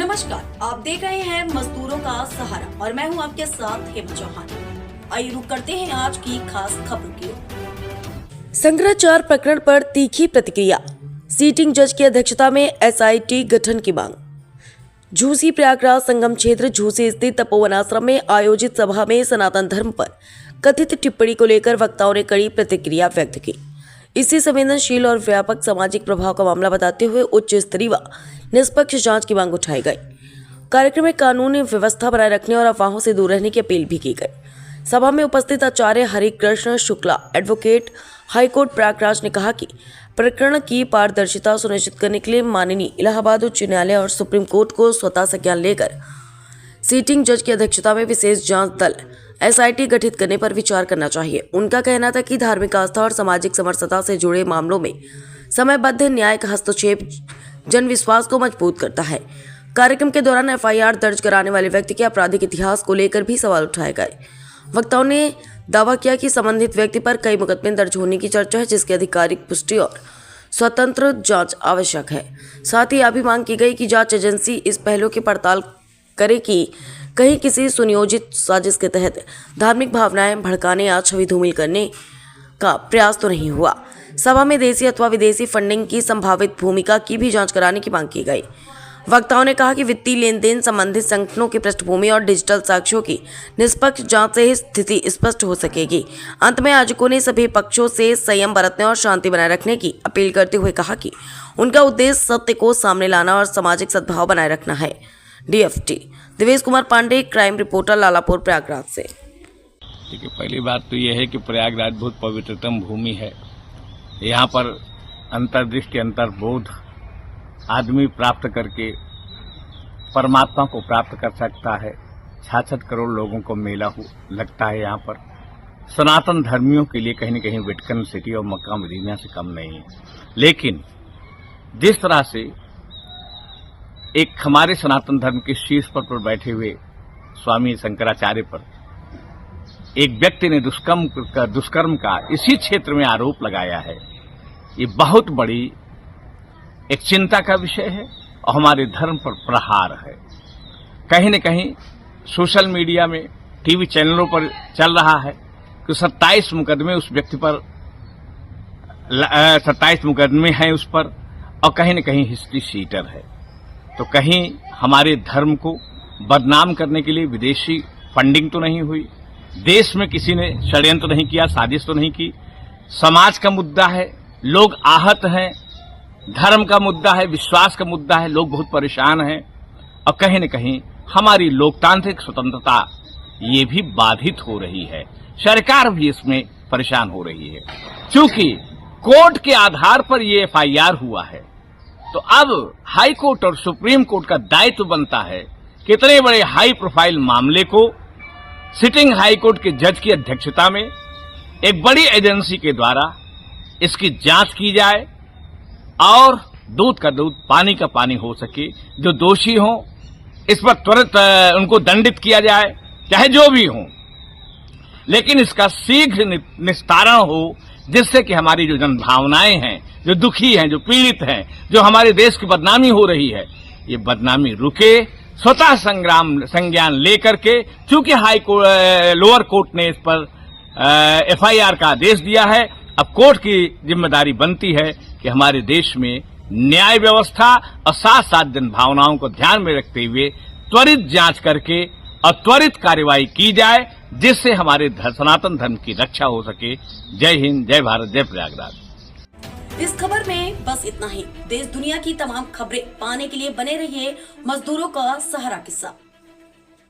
नमस्कार, आप देख रहे हैं मजदूरों का सहारा और मैं हूं आपके साथ हेमंत चौहान। आइए रुक करते हैं आज की खास खबरों की ओर। संग्रहाचार प्रकरण पर तीखी प्रतिक्रिया, सीटिंग जज की अध्यक्षता में एसआईटी गठन की मांग। झूसी प्रयागराज संगम क्षेत्र झूसी स्थित तपोवन आश्रम में आयोजित सभा में सनातन धर्म पर कथित टिप्पणी को लेकर वक्ताओं ने कड़ी प्रतिक्रिया व्यक्त की। इसी संवेदनशील और व्यापक सामाजिक प्रभाव का मामला बताते हुए उच्च स्तरीय व निष्पक्ष जांच की मांग उठाई गई। कार्यक्रम में कानूनी व्यवस्था बनाए रखने और अफवाहों से दूर रहने की अपील भी की गई। सभा में उपस्थित आचार्य हरिकृष्ण शुक्ला, एडवोकेट हाईकोर्ट प्रयागराज ने कहा कि प्रकरण की पारदर्शिता सुनिश्चित करने के लिए माननीय इलाहाबाद उच्च न्यायालय और सुप्रीम कोर्ट को स्वतः संज्ञान लेकर सीटिंग जज की अध्यक्षता में विशेष जांच दल एसआईटी गठित करने पर विचार करना चाहिए। उनका कहना था कि धार्मिक आस्था और सामाजिक समरसता से जुड़े मामलों में समयबद्ध न्यायिक हस्तक्षेप जन विश्वास को मजबूत करता है। कार्यक्रम के दौरान एफआईआर दर्ज कराने वाले व्यक्ति के आपराधिक इतिहास को लेकर भी सवाल उठाए गए। वक्ताओं ने दावा किया कि संबंधित व्यक्ति पर कई मुकदमे दर्ज होने की चर्चा है, जिसकी आधिकारिक पुष्टि और स्वतंत्र जांच आवश्यक है। साथ ही यह भी मांग की गई कि जांच एजेंसी इस पहलू की पड़ताल करे कि कहीं किसी सुनियोजित साजिश के तहत धार्मिक भावनाएं भड़काने या छवि धूमिल करने का प्रयास तो नहीं हुआ। सभा में देशी अथवा विदेशी फंडिंग की संभावित भूमिका की भी जांच कराने की मांग की गई। वक्ताओं ने कहा कि वित्तीय लेन देन संबंधित संगठनों की पृष्ठभूमि और डिजिटल साक्ष्यों की निष्पक्ष जांच से ही स्थिति स्पष्ट हो सकेगी। अंत में आयोजकों ने सभी पक्षों से संयम बरतने और शांति बनाए रखने की अपील करते हुए कहा कि उनका उद्देश्य सत्य को सामने लाना और सामाजिक सद्भाव बनाए रखना है। DFT Divesh Kumar Pandey, crime reporter, Lalapur, Prayagraj से। देखिए, पहली बात तो यह है कि प्रयागराज बहुत पवित्रतम भूमि है। यहाँ पर अंतर्दृष्टि, अंतर्बोध आदमी प्राप्त करके परमात्मा को प्राप्त कर सकता है। 66 करोड़ लोगों को मेला लगता है। यहाँ पर सनातन धर्मियों के लिए कहीं न कहीं वेटिकन सिटी और मक्का मदीना से कम नहीं है। लेकिन जिस तरह से एक हमारे सनातन धर्म के शीर्ष पद पर बैठे हुए स्वामी शंकराचार्य पर एक व्यक्ति ने दुष्कर्म का इसी क्षेत्र में आरोप लगाया है, ये बहुत बड़ी एक चिंता का विषय है और हमारे धर्म पर प्रहार है। कहीं न कहीं सोशल मीडिया में, टीवी चैनलों पर चल रहा है कि 27 मुकदमे उस व्यक्ति पर 27 मुकदमे हैं उस पर, और कहीं न कहीं हिस्ट्री शीटर है। तो कहीं हमारे धर्म को बदनाम करने के लिए विदेशी फंडिंग तो नहीं हुई, देश में किसी ने षड्यंत्र नहीं किया, साजिश तो नहीं की। समाज का मुद्दा है, लोग आहत हैं, धर्म का मुद्दा है, विश्वास का मुद्दा है, लोग बहुत परेशान हैं, और कहीं न कहीं हमारी लोकतांत्रिक स्वतंत्रता ये भी बाधित हो रही है। सरकार भी इसमें परेशान हो रही है। क्योंकि कोर्ट के आधार पर ये एफआईआर हुआ है, तो अब हाई कोर्ट और सुप्रीम कोर्ट का दायित्व बनता है कि इतने बड़े हाई प्रोफाइल मामले को सिटिंग हाई कोर्ट के जज की अध्यक्षता में एक बड़ी एजेंसी के द्वारा इसकी जांच की जाए और दूध का दूध, पानी का पानी हो सके। जो दोषी हों इस पर त्वरित उनको दंडित किया जाए, चाहे जो भी हो, लेकिन इसका शीघ्र निस्तारण हो, जिससे कि हमारी जो जनभावनाएं हैं, जो दुखी हैं, जो पीड़ित हैं, जो हमारे देश की बदनामी हो रही है, ये बदनामी रुके। स्वतः संज्ञान लेकर के, चूंकि लोअर कोर्ट ने इस पर एफआईआर का आदेश दिया है, अब कोर्ट की जिम्मेदारी बनती है कि हमारे देश में न्याय व्यवस्था और साथ साथ जनभावनाओं को ध्यान में रखते हुए त्वरित जांच करके और त्वरित कार्रवाई की जाए, जिससे हमारे सनातन धर्म की रक्षा हो सके। जय हिंद, जय भारत, जय प्रयागराज। इस खबर में बस इतना ही। देश दुनिया की तमाम खबरें पाने के लिए बने रहिए मजदूरों का सहारा के साथ।